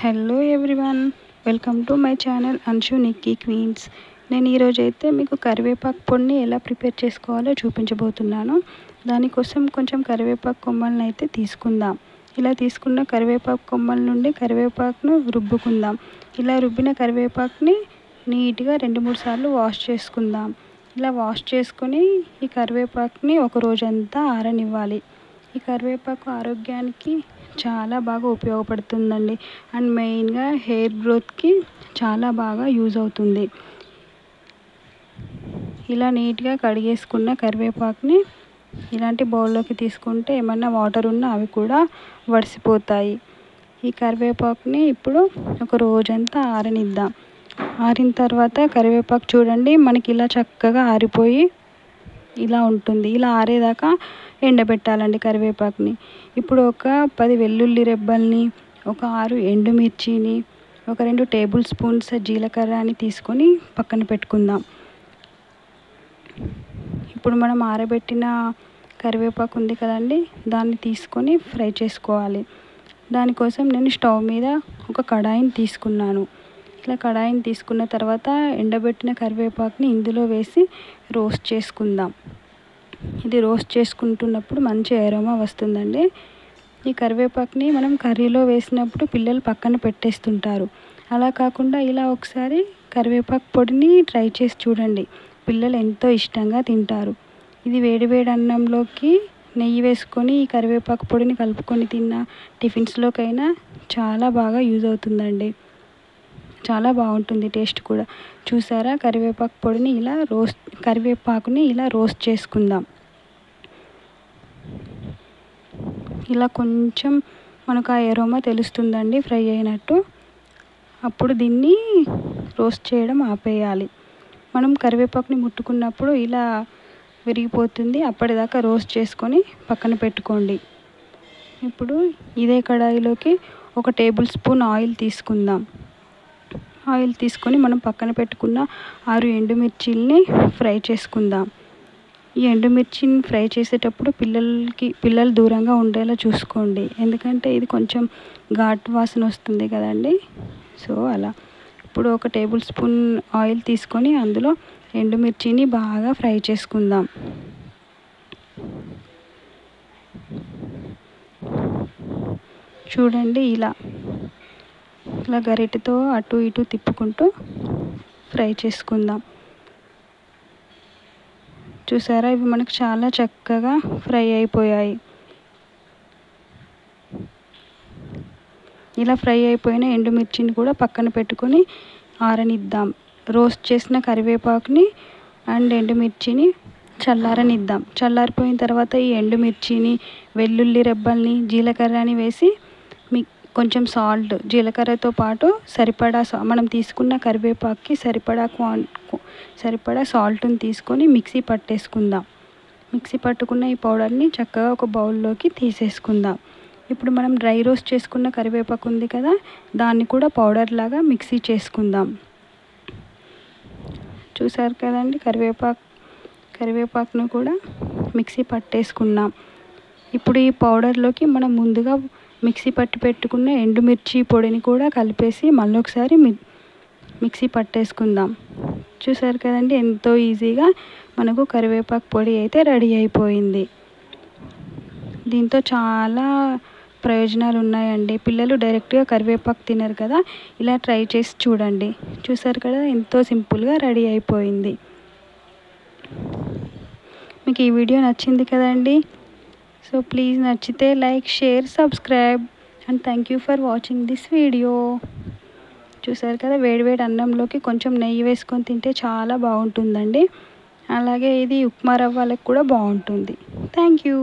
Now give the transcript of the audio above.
Hello everyone, welcome to my channel Anshu Nikki queens. నేను ఈరోజు అయితే మీకు కరివేపాకు పొడిని ఎలా ప్రిపేర్ చేసుకోవాలో చూపించబోతున్నాను. దానికోసం కొంచెం కరివేపాకు కొమ్మలను అయితే తీసుకుందాం. ఇలా తీసుకున్న కరివేపాకు కొమ్మల నుండి కరివేపాకును రుబ్బుకుందాం. ఇలా రుబ్బిన కరివేపాకుని నీట్గా 2-3 సార్లు వాష్ చేసుకుందాం. ఇలా వాష్ చేసుకొని ఈ కరివేపాకుని ఒక రోజంతా ఆరనివ్వాలి. ఈ కరివేపాకు ఆరోగ్యానికి చాలా బాగా ఉపయోగపడుతుందండి. అండ్ మెయిన్గా హెయిర్ గ్రోత్కి చాలా బాగా యూజ్ అవుతుంది. ఇలా నీట్గా కడిగేసుకున్న కరివేపాకుని ఇలాంటి బౌల్లోకి తీసుకుంటే ఏమన్నా వాటర్ ఉన్నా అవి కూడా వడిసిపోతాయి. ఈ కరివేపాకుని ఇప్పుడు ఒక రోజంతా ఆరనిద్దాం. ఆరిన తర్వాత కరివేపాకు చూడండి, మనకి ఇలా చక్కగా ఆరిపోయి ఇలా ఉంటుంది. ఇలా ఆరేదాకా ఎండబెట్టాలండి కరివేపాకుని. ఇప్పుడు ఒక 10 వెల్లుల్లి రెబ్బల్ని, ఒక 6 ఎండుమిర్చిని, ఒక 2 టేబుల్ స్పూన్స్ జీలకర్రని తీసుకొని పక్కన పెట్టుకుందాం. ఇప్పుడు మనం ఆరబెట్టిన కరివేపాకు ఉంది కదండి, దాన్ని తీసుకొని ఫ్రై చేసుకోవాలి. దానికోసం నేను స్టవ్ మీద ఒక కడాయిని తీసుకున్నాను. ఇలా కడాయిని తీసుకున్న తర్వాత ఎండబెట్టిన కరివేపాకుని ఇందులో వేసి రోస్ట్ చేసుకుందాం. ఇది రోస్ట్ చేసుకుంటున్నప్పుడు మంచి అరోమా వస్తుందండి. ఈ కరివేపాకుని మనం కర్రీలో వేసినప్పుడు పిల్లలు పక్కన పెట్టేస్తుంటారు. అలా కాకుండా ఇలా ఒకసారి కరివేపాకు పొడిని ట్రై చేసి చూడండి, పిల్లలు ఎంతో ఇష్టంగా తింటారు. ఇది వేడివేడి అన్నంలోకి నెయ్యి వేసుకొని ఈ కరివేపాకు పొడిని కలుపుకొని తిన్న టిఫిన్స్లోకైనా చాలా బాగా యూజ్ అవుతుందండి. చాలా బాగుంటుంది టేస్ట్ కూడా. చూసారా, కరివేపాకుని ఇలా రోస్ట్ చేసుకుందాం. ఇలా కొంచెం మనకు ఆ అరోమా తెలుస్తుందండి ఫ్రై అయినట్టు. అప్పుడు దీన్ని రోస్ట్ చేయడం ఆపేయాలి. మనం కరివేపాకుని ముట్టుకున్నప్పుడు ఇలా విరిగిపోతుంది. అప్పటిదాకా రోస్ట్ చేసుకొని పక్కన పెట్టుకోండి. ఇప్పుడు ఇదే కడాయిలోకి ఒక టేబుల్ స్పూన్ ఆయిల్ తీసుకుందాం. ఆయిల్ తీసుకొని మనం పక్కన పెట్టుకున్న 6 ఎండుమిర్చిల్ని ఫ్రై చేసుకుందాం. ఈ ఎండుమిర్చిని ఫ్రై చేసేటప్పుడు పిల్లలు దూరంగా ఉండేలా చూసుకోండి, ఎందుకంటే ఇది కొంచెం ఘాటు వాసన వస్తుంది కదండి. సో అలా ఇప్పుడు ఒక టేబుల్ స్పూన్ ఆయిల్ తీసుకొని అందులో ఎండుమిర్చిని బాగా ఫ్రై చేసుకుందాం. చూడండి, ఇలా గరిటెతో అటు ఇటు తిప్పుకుంటూ ఫ్రై చేసుకుందాం. చూసారా, ఇవి మనకు చాలా చక్కగా ఫ్రై అయిపోయాయి. ఇలా ఫ్రై అయిపోయిన ఎండుమిర్చిని కూడా పక్కన పెట్టుకొని ఆరనిద్దాం. రోస్ట్ చేసిన కరివేపాకుని అండ్ ఎండుమిర్చిని చల్లారనిద్దాం. చల్లారిపోయిన తర్వాత ఈ ఎండుమిర్చిని, వెల్లుల్లి రెబ్బల్ని, జీలకర్రని వేసి కొంచెం సాల్ట్, జీలకర్రతో పాటు సరిపడా మనం తీసుకున్న కరివేపాకుకి సరిపడా సాల్ట్ని తీసుకొని మిక్సీ పట్టేసుకుందాం. మిక్సీ పట్టుకున్న ఈ పౌడర్ని చక్కగా ఒక బౌల్లోకి తీసేసుకుందాం. ఇప్పుడు మనం డ్రై రోస్ట్ చేసుకున్న కరివేపాకు ఉంది కదా, దాన్ని కూడా పౌడర్ లాగా మిక్సీ చేసుకుందాం. చూసారు కదండి, కరివేపాకును కూడా మిక్సీ పట్టేసుకున్నాం. ఇప్పుడు ఈ పౌడర్లోకి మనం ముందుగా మిక్సీ పట్టి పెట్టుకున్న ఎండుమిర్చి పొడిని కూడా కలిపేసి మళ్ళీ ఒకసారి మిక్సీ పట్టేసుకుందాం. చూసారు కదండి, ఎంతో ఈజీగా మనకు కరివేపాకు పొడి అయితే రెడీ అయిపోయింది. దీంతో చాలా ప్రయోజనాలు ఉన్నాయండి. పిల్లలు డైరెక్ట్గా కరివేపాకు తినరు కదా, ఇలా ట్రై చేసి చూడండి. చూసారు కదా, ఎంతో సింపుల్గా రెడీ అయిపోయింది. మీకు ఈ వీడియో నచ్చింది కదండి. సో ప్లీజ్ నచ్చితే like, share, subscribe and thank you for watching this video. చూసారు కదా, వేడివేడి అన్నంలోకి కొంచెం నెయ్యి వేసుకొని తింటే చాలా బాగుంటుందండి. అలాగే ఇది ఉప్మా రవ్వలకు కూడా బాగుంటుంది. Thank you.